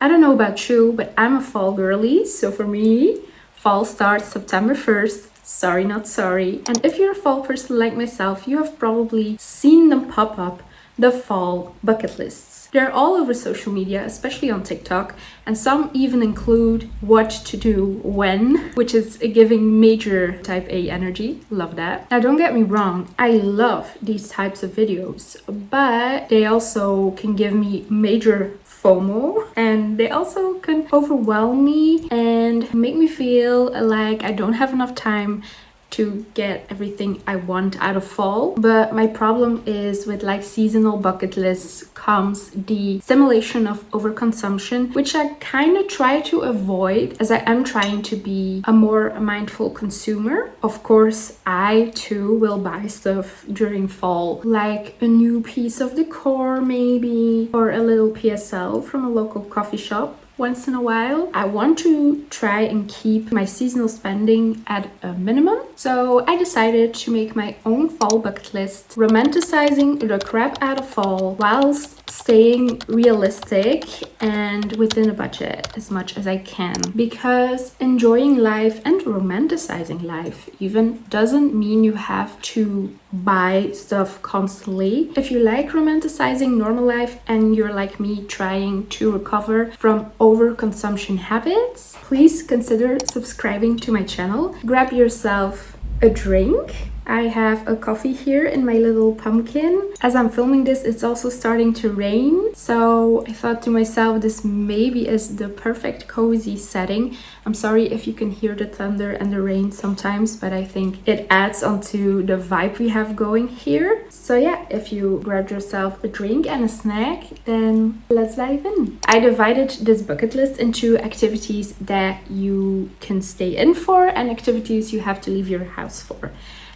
I don't know about you, but I'm a fall girly, so for me, fall starts September 1st. Sorry, not sorry. And if you're a fall person like myself, you have probably seen them pop up, the fall bucket lists. They're all over social media, especially on TikTok, and some even include what to do when, which is giving major type A energy. Love that. Now, don't get me wrong, I love these types of videos, but they also can give me major FOMO, and they also can overwhelm me and make me feel like I don't have enough time to get everything I want out of fall. But my problem is with like seasonal bucket lists comes the simulation of overconsumption, which I kind of try to avoid as I am trying to be a more mindful consumer. Of course, I too will buy stuff during fall, like a new piece of decor maybe, or a little PSL from a local coffee shop. Once in a while, I want to try and keep my seasonal spending at a minimum. So I decided to make my own fall bucket list, romanticizing the crap out of fall whilst staying realistic and within a budget as much as I can. Because enjoying life and romanticizing life even doesn't mean you have to buy stuff constantly. If you like romanticizing normal life and you're like me trying to recover from overconsumption habits, please consider subscribing to my channel. Grab yourself a drink. I have a coffee here in my little pumpkin. As I'm filming this, it's also starting to rain. So I thought to myself, this maybe is the perfect cozy setting. I'm sorry if you can hear the thunder and the rain sometimes, but I think it adds onto the vibe we have going here. So yeah, if you grab yourself a drink and a snack, then let's dive in. I divided this bucket list into activities that you can stay in for and activities you have to leave your house for.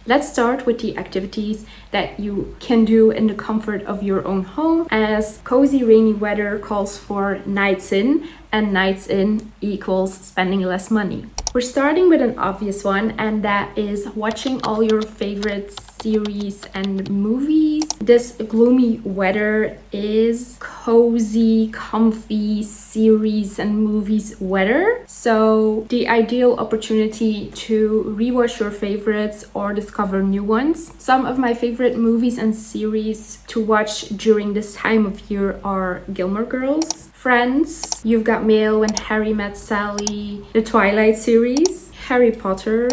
Let's start with the activities that you can do in the comfort of your own home, as cozy rainy weather calls for nights in, and nights in equals spending less money. We're starting with an obvious one, and that is watching all your favorite series and movies. This gloomy weather is cozy, comfy series and movies weather. So the ideal opportunity to rewatch your favorites or discover new ones. Some of my favorite movies and series to watch during this time of year are Gilmore Girls, Friends, You've Got Mail, When Harry Met Sally, the Twilight series, Harry Potter,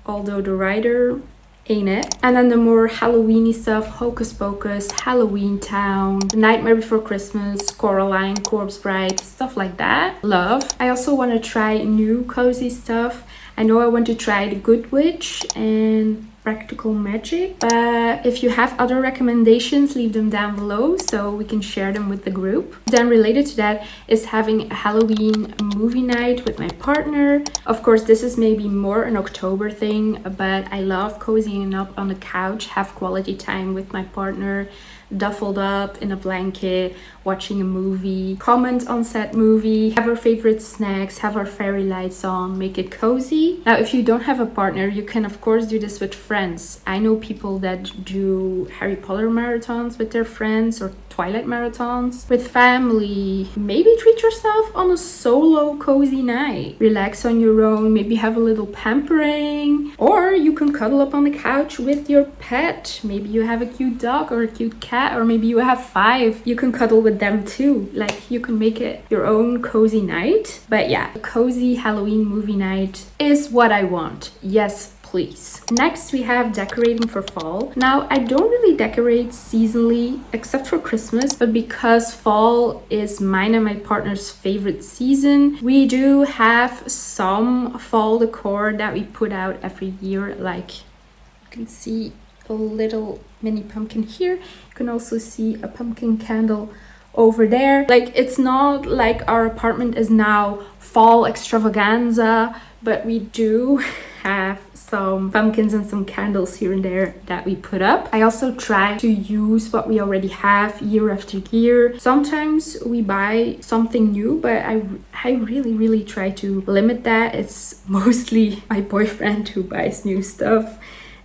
Although the Writer, Ain't It? And then the more Halloweeny stuff, Hocus Pocus, Halloween Town, The Nightmare Before Christmas, Coraline, Corpse Bride, stuff like that. Love. I also want to try new cozy stuff. I know I want to try The Good Witch and Practical Magic, but if you have other recommendations, leave them down below so we can share them with the group. Then related to that is having a Halloween movie night with my partner. Of course, this is maybe more an October thing, but I love cozying up on the couch, have quality time with my partner, duffled up in a blanket, watching a movie, comment on said movie, have our favorite snacks, have our fairy lights on, make it cozy. Now, if you don't have a partner, you can of course do this with friends. I know people that do Harry Potter marathons with their friends or Twilight marathons with family. Maybe treat yourself on a solo cozy night. Relax on your own, maybe have a little pampering, or you can cuddle up on the couch with your pet. Maybe you have a cute dog or a cute cat, or maybe you have 5. You can cuddle with them too. Like, you can make it your own cozy night. But yeah, a cozy Halloween movie night is what I want. Yes, please. Next, we have decorating for fall. Now, I don't really decorate seasonally except for Christmas, but because fall is mine and my partner's favorite season, we do have some fall decor that we put out every year. Like, you can see a little mini pumpkin here. You can also see a pumpkin candle over there. Like, it's not like our apartment is now fall extravaganza, but we do have some pumpkins and some candles here and there that we put up. I also try to use what we already have year after year. Sometimes we buy something new, but I really try to limit that. It's mostly my boyfriend who buys new stuff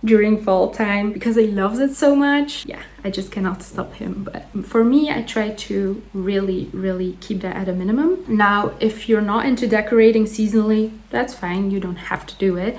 during fall time because he loves it so much. Yeah, I just cannot stop him. But for me, I try to really keep that at a minimum. Now, if you're not into decorating seasonally, that's fine. You don't have to do it.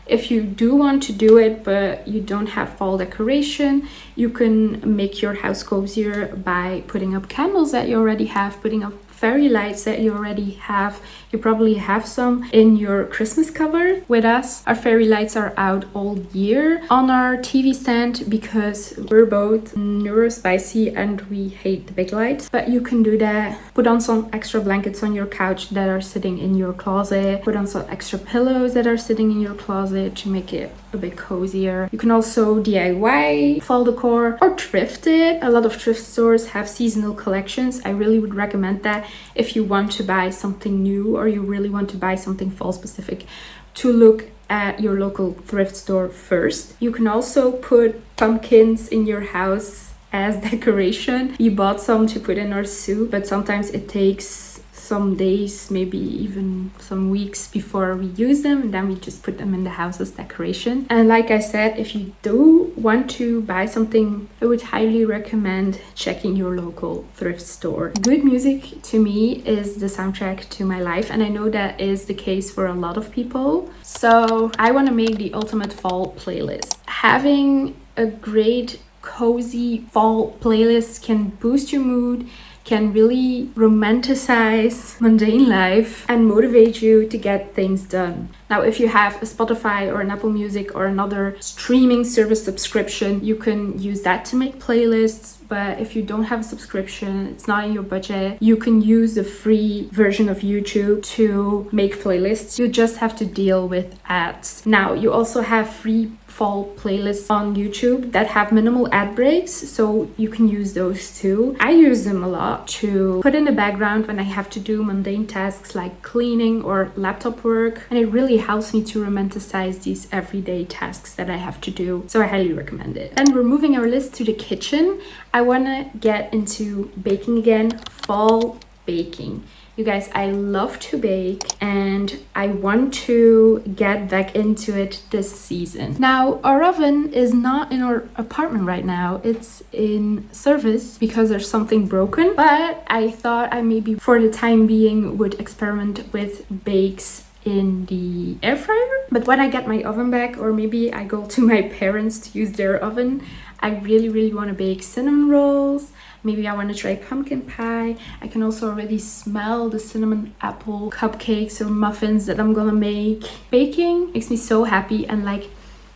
If you do want to do it, but you don't have fall decoration, you can make your house cozier by putting up candles that you already have, putting up fairy lights that you already have. You probably have some in your Christmas cover. With us, our fairy lights are out all year on our TV stand because we're both neurospicy and we hate the big lights. But you can do that. Put on some extra blankets on your couch that are sitting in your closet. Put on some extra pillows that are sitting in your closet to make it a bit cozier. You can also DIY fall decor or thrift it. A lot of thrift stores have seasonal collections. I really would recommend that if you want to buy something new or you really want to buy something fall specific, to look at your local thrift store first. You can also put pumpkins in your house as decoration. We bought some to put in our soup, but sometimes it takes some days, maybe even some weeks before we use them, and then we just put them in the house as decoration. And like I said, if you do want to buy something, I would highly recommend checking your local thrift store. Good music to me is the soundtrack to my life, and I know that is the case for a lot of people. So I want to make the ultimate fall playlist. Having a great cozy fall playlist can boost your mood, can really romanticize mundane life and motivate you to get things done. Now, if you have a Spotify or an Apple Music or another streaming service subscription, you can use that to make playlists. But if you don't have a subscription, it's not in your budget, you can use the free version of YouTube to make playlists. You just have to deal with ads. Now, you also have free fall playlists on YouTube that have minimal ad breaks, so you can use those too. I use them a lot to put in the background when I have to do mundane tasks like cleaning or laptop work, and it really helps me to romanticize these everyday tasks that I have to do, so I highly recommend it. And we're moving our list to the kitchen. I want to get into baking again, fall baking. You guys, I love to bake and I want to get back into it this season. Now, our oven is not in our apartment right now. It's in service because there's something broken. But I thought I maybe for the time being would experiment with bakes in the air fryer. But when I get my oven back, or maybe I go to my parents to use their oven, I really want to bake cinnamon rolls. Maybe I want to try pumpkin pie. I can also already smell the cinnamon apple cupcakes or muffins that I'm gonna make. Baking makes me so happy, and like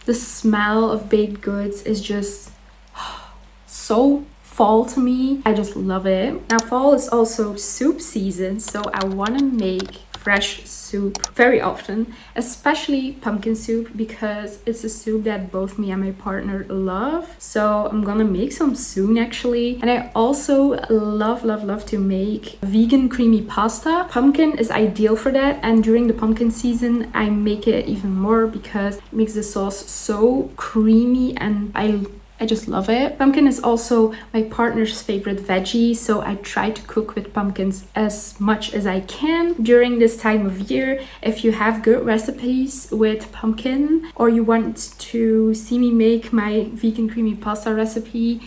the smell of baked goods is just so fall to me. I just love it. Now, fall is also soup season, so I want to make fresh soup very often, especially pumpkin soup, because it's a soup that both me and my partner love. So I'm gonna make some soon actually. And I also love to make vegan creamy pasta. Pumpkin is ideal for that, and during the pumpkin season I make it even more because it makes the sauce so creamy and I just love it. Pumpkin is also my partner's favorite veggie, so I try to cook with pumpkins as much as I can during this time of year. If you have good recipes with pumpkin, or you want to see me make my vegan creamy pasta recipe,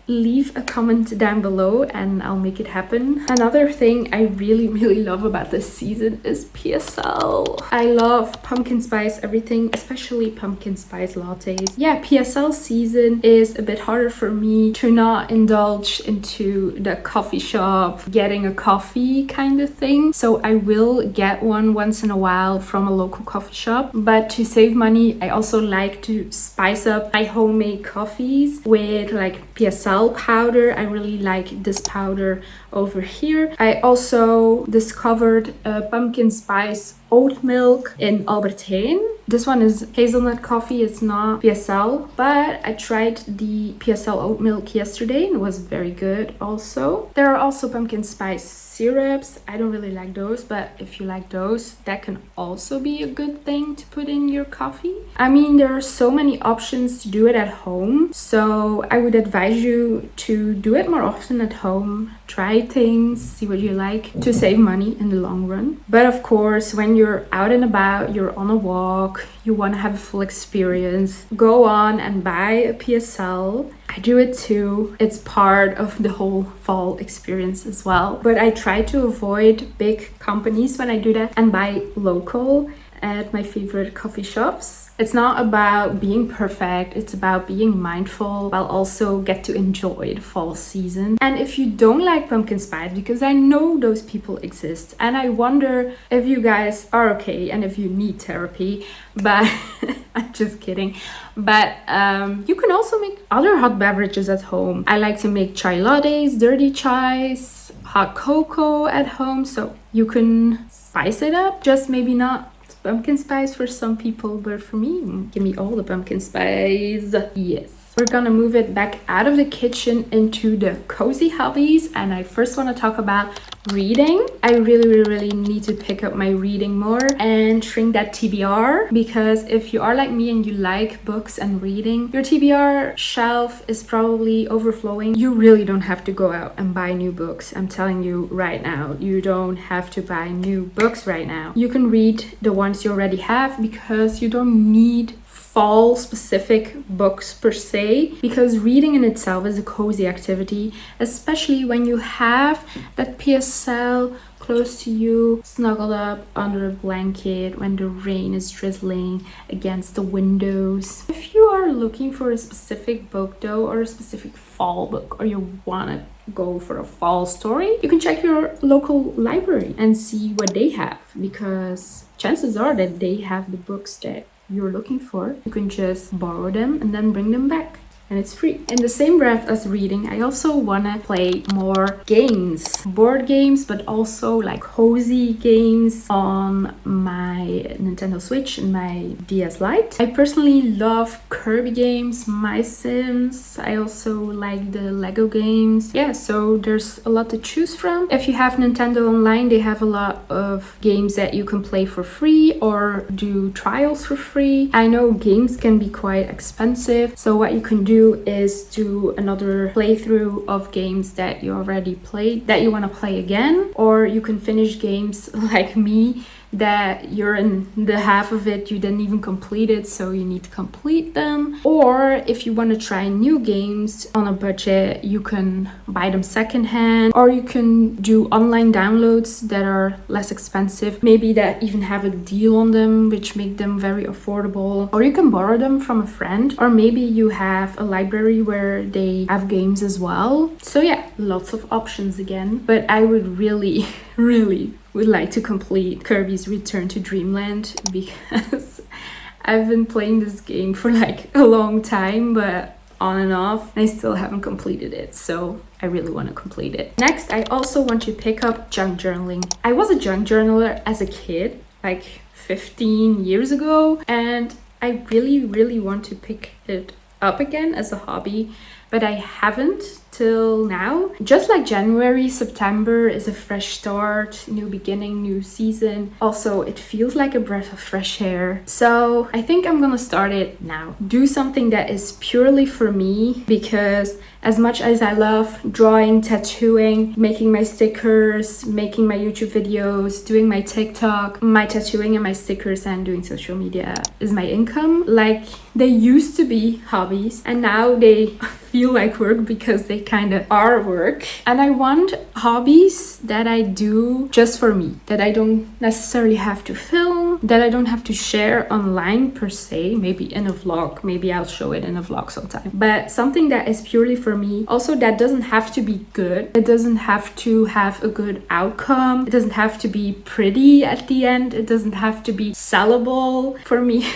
leave a comment down below and I'll make it happen. Another thing I really love about this season is PSL. I love pumpkin spice everything, especially pumpkin spice lattes. Yeah, PSL season is a bit harder for me to not indulge into the coffee shop, getting a coffee kind of thing. So I will get one once in a while from a local coffee shop. But to save money, I also like to spice up my homemade coffees with like PSL powder. I really like this powder over here. I also discovered a pumpkin spice oat milk in Albert Heijn. This one is hazelnut coffee, it's not PSL, but I tried the PSL oat milk yesterday and it was very good also. There are also pumpkin spice syrups. I don't really like those, but if you like those, that can also be a good thing to put in your coffee. I mean, there are so many options to do it at home, so I would advise you to do it more often at home. Try things, see what you like, to save money in the long run. But of course, when you're out and about, you're on a walk, you want to have a full experience, go on and buy a PSL. I do it too. It's part of the whole fall experience as well. But I try to avoid big companies when I do that and buy local at my favorite coffee shops. It's not about being perfect, it's about being mindful while also get to enjoy the fall season. And if you don't like pumpkin spice, because I know those people exist, and I wonder if you guys are okay and if you need therapy, but I'm just kidding. But you can also make other hot beverages at home. I like to make chai lattes, dirty chais, hot cocoa at home, so you can spice it up, just maybe not pumpkin spice for some people, but for me, give me all the pumpkin spice. Yes. We're gonna move it back out of the kitchen into the cozy hobbies, and I first want to talk about reading. I really need to pick up my reading more and shrink that TBR, because if you are like me and you like books and reading, your TBR shelf is probably overflowing. You really don't have to go out and buy new books. I'm telling you right now, you don't have to buy new books right now. You can read the ones you already have, because you don't need fall specific books per se, because reading in itself is a cozy activity, especially when you have that PSL close to you, snuggled up under a blanket when the rain is drizzling against the windows. If you are looking for a specific book though, or a specific fall book, or you want to go for a fall story, you can check your local library and see what they have, because chances are that they have the books that you're looking for. You can just borrow them and then bring them back, and it's free. In the same breath as reading, I also want to play more games, board games, but also like cozy games on my Nintendo Switch and my DS Lite. I personally love Kirby games, My Sims. I also like the Lego games. Yeah, so there's a lot to choose from. If you have Nintendo Online, they have a lot of games that you can play for free or do trials for free. I know games can be quite expensive, so what you can do is do another playthrough of games that you already played that you want to play again, or you can finish games like me that you're in the half of it, you didn't even complete it, so you need to complete them. Or if you want to try new games on a budget, you can buy them secondhand, or you can do online downloads that are less expensive, maybe that even have a deal on them which make them very affordable, or you can borrow them from a friend, or maybe you have a library where they have games as well. So yeah, lots of options again, but I would really would like to complete Kirby's Return to Dreamland, because I've been playing this game for like a long time, but on and off, and I still haven't completed it, so I really want to complete it. Next, I also want to pick up junk journaling. I was a junk journaler as a kid, like 15 years ago, and I really want to pick it up again as a hobby, but I haven't till now. Just like January, September is a fresh start, new beginning, new season. Also, it feels like a breath of fresh air. So I think I'm gonna start it now. Do something that is purely for me, because as much as I love drawing, tattooing, making my stickers, making my YouTube videos, doing my TikTok, my tattooing and my stickers and doing social media is my income. Like, they used to be hobbies and now they feel like work, because they kind of are work. And I want hobbies that I do just for me, that I don't necessarily have to film, that I don't have to share online per se, maybe in a vlog, maybe I'll show it in a vlog sometime, but something that is purely for me. Also, that doesn't have to be good, it doesn't have to have a good outcome, it doesn't have to be pretty at the end, it doesn't have to be sellable. For me,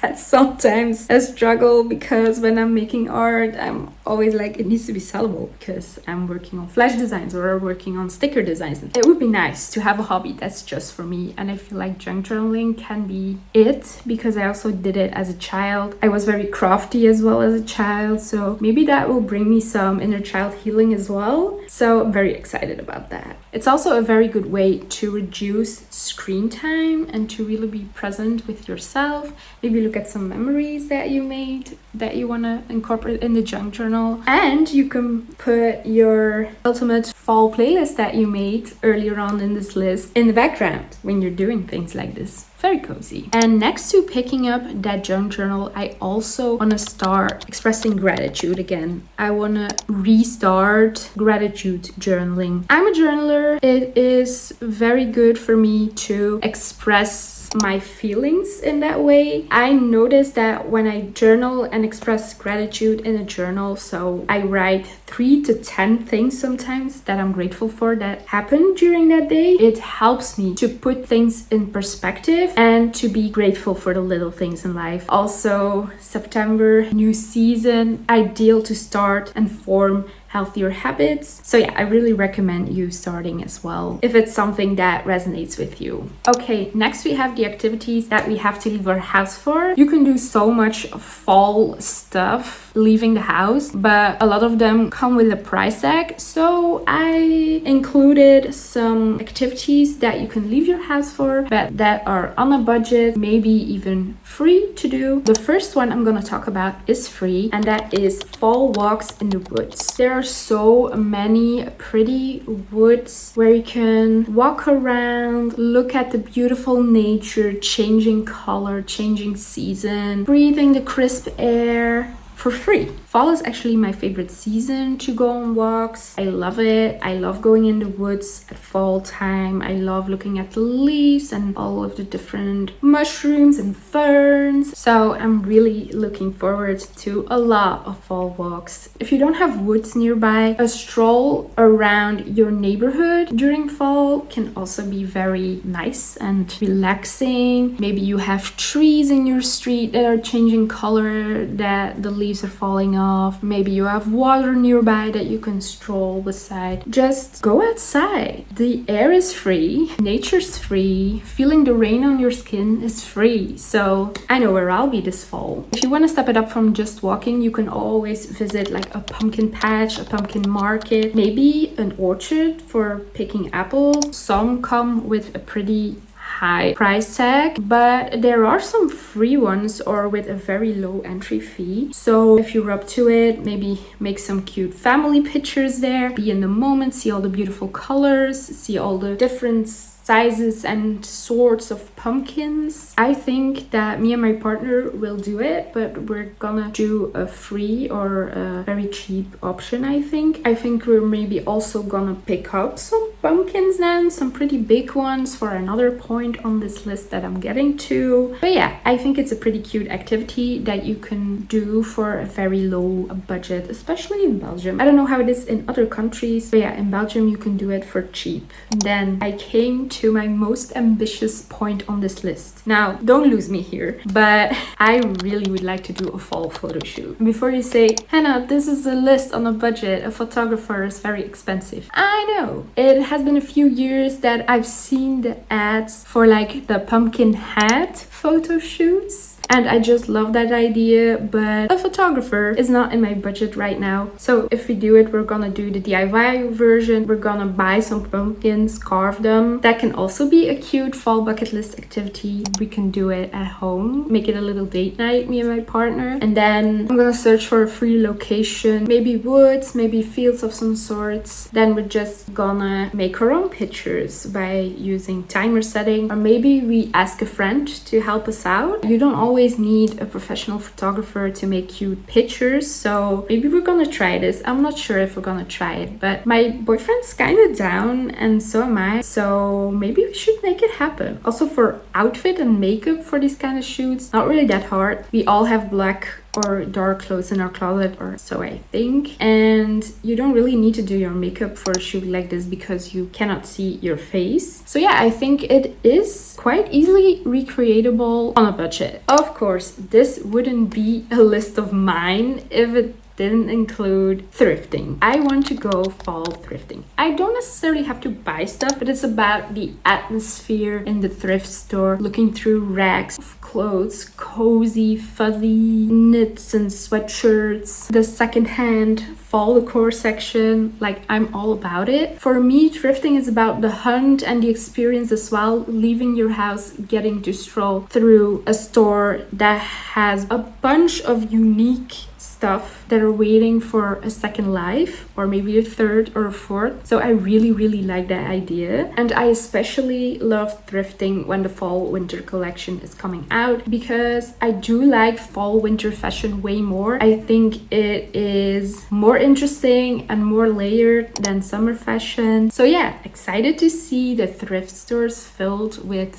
that's sometimes a struggle, because when I'm making art, I'm always like, it needs to be sellable because I'm working on flash designs or working on sticker designs. It would be nice to have a hobby that's just for me. And I feel like junk journaling can be it because I also did it as a child. I was very crafty as well as a child. So maybe that will bring me some inner child healing as well. So I'm very excited about that. It's also a very good way to reduce screen time and to really be present with yourself. Maybe look at some memories that you made that you want to incorporate in the junk journal. And you can put your ultimate fall playlist that you made earlier on in this list in the background when you're doing things like this. Very cozy. And next to picking up that junk journal, I also want to start expressing gratitude again. I want to restart gratitude journaling. I'm a journaler. It is very good for me to express my feelings in that way. I noticed that when I journal and express gratitude in a journal, so I write 3 to 10 things sometimes that I'm grateful for that happened during that day, it helps me to put things in perspective and to be grateful for the little things in life. Also, September, new season, ideal to start and form healthier habits. So yeah, I really recommend you starting as well if it's something that resonates with you. Okay, next we have the activities that we have to leave our house for. You can do so much fall stuff leaving the house, but a lot of them come with a price tag. So I included some activities that you can leave your house for, but that are on a budget, maybe even free to do. The first one I'm gonna talk about is free, and that is fall walks in the woods. There are so many pretty woods where you can walk around, look at the beautiful nature, changing color, changing season, breathing the crisp air for free. Fall is actually my favorite season to go on walks. I love it. I love going in the woods at fall time. I love looking at the leaves and all of the different mushrooms and ferns. So I'm really looking forward to a lot of fall walks. If you don't have woods nearby, a stroll around your neighborhood during fall can also be very nice and relaxing. Maybe you have trees in your street that are changing color, that the leaves are falling off. Maybe you have water nearby that you can stroll beside. Just go outside. The air is free, nature's free, feeling the rain on your skin is free. So I know where I'll be this fall. If you want to step it up from just walking, you can always visit like a pumpkin patch, a pumpkin market, maybe an orchard for picking apples. Some come with a pretty high price tag, but there are some free ones or with a very low entry fee. So if you're up to it, maybe make some cute family pictures there, be in the moment, see all the beautiful colors, see all the different sizes and sorts of pumpkins. I think that me and my partner will do it, but we're gonna do a free or a very cheap option. I think we're maybe also gonna pick up some pumpkins then, some pretty big ones for another point on this list that I'm getting to. But yeah, I think it's a pretty cute activity that you can do for a very low budget, especially in Belgium. I don't know how it is in other countries, but yeah, in Belgium you can do it for cheap. And then I came to my most ambitious point on this list. Now, don't lose me here, but I really would like to do a fall photo shoot. Before you say, Hannah, this is a list on a budget, a photographer is very expensive. I know. It has been a few years that I've seen the ads for like the pumpkin hat photo shoots. And I just love that idea, but a photographer is not in my budget right now. So if we do it, we're gonna do the DIY version. We're gonna buy some pumpkins, carve them. That can also be a cute fall bucket list activity. We can do it at home, make it a little date night, me and my partner. And then I'm gonna search for a free location, maybe woods, maybe fields of some sorts. Then we're just gonna make our own pictures by using timer setting, or maybe we ask a friend to help us out. You don't always need a professional photographer to make cute pictures, so maybe we're gonna try this. I'm not sure if we're gonna try it, but my boyfriend's kind of down and so am I, so maybe we should make it happen. Also, for outfit and makeup for these kind of shoots, not really that hard. We all have black or dark clothes in our closet, or so I think, and you don't really need to do your makeup for a shoot like this because you cannot see your face. So yeah, I think it is quite easily recreatable on a budget. Of course, this wouldn't be a list of mine if it didn't include thrifting. I want to go fall thrifting. I don't necessarily have to buy stuff, but it's about the atmosphere in the thrift store, looking through racks of clothes, cozy, fuzzy knits and sweatshirts, the secondhand fall decor section. Like, I'm all about it. For me, thrifting is about the hunt and the experience as well, leaving your house, getting to stroll through a store that has a bunch of unique stuff that are waiting for a second life, or maybe a third or a fourth. So I really like that idea, and I especially love thrifting when the fall winter collection is coming out, because I do like fall winter fashion way more. I think it is more interesting and more layered than summer fashion. So yeah, excited to see the thrift stores filled with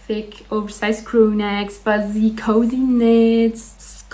thick oversized crew necks, fuzzy cozy knits,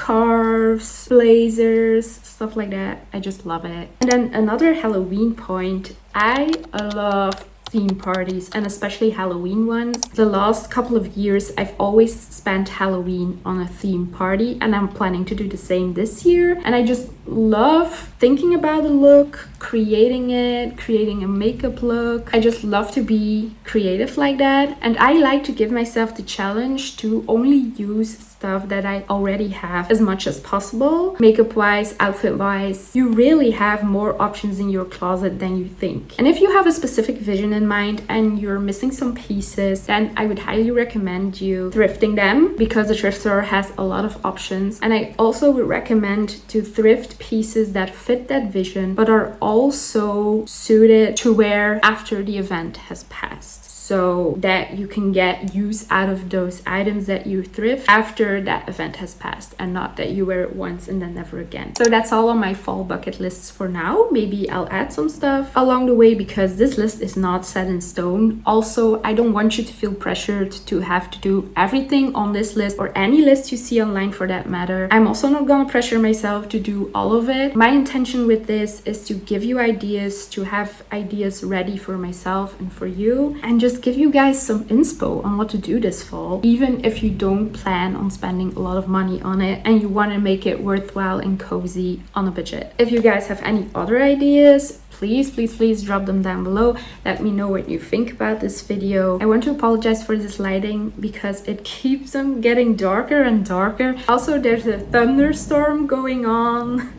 scarves, blazers, stuff like that. I just love it. And then another Halloween point, I love theme parties, and especially Halloween ones. The last couple of years I've always spent Halloween on a theme party, and I'm planning to do the same this year. And I just love thinking about the look, creating it, creating a makeup look. I just love to be creative like that, and I like to give myself the challenge to only use stuff that I already have as much as possible. Makeup wise, outfit wise, you really have more options in your closet than you think. And if you have a specific vision in mind and you're missing some pieces, then I would highly recommend you thrifting them, because the thrift store has a lot of options. And I also would recommend to thrift pieces that fit that vision but are also suited to wear after the event has passed, so that you can get use out of those items that you thrift after that event has passed, and not that you wear it once and then never again. So that's all on my fall bucket lists for now. Maybe I'll add some stuff along the way, because this list is not set in stone. Also, I don't want you to feel pressured to have to do everything on this list, or any list you see online for that matter. I'm also not gonna pressure myself to do all of it. My intention with this is to give you ideas, to have ideas ready for myself and for you, and just give you guys some inspo on what to do this fall, even if you don't plan on spending a lot of money on it and you want to make it worthwhile and cozy on a budget. If you guys have any other ideas, please drop them down below. Let me know what you think about this video. I want to apologize for this lighting because it keeps on getting darker and darker. Also, there's a thunderstorm going on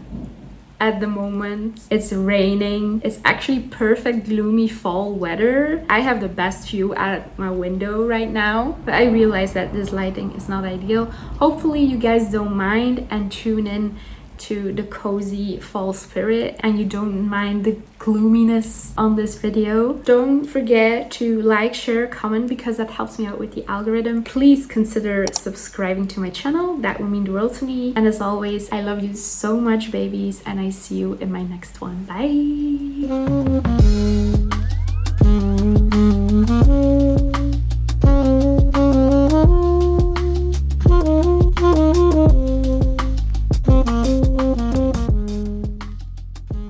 at the moment. It's raining. It's actually perfect gloomy fall weather. I have the best view out my window right now, but I realize that this lighting is not ideal. Hopefully you guys don't mind and tune in to the cozy fall spirit, and you don't mind the gloominess on this video. Don't forget to like, share, comment, because that helps me out with the algorithm. Please consider subscribing to my channel. That would mean the world to me. And as always, I love you so much, babies, and I see you in my next one. Bye.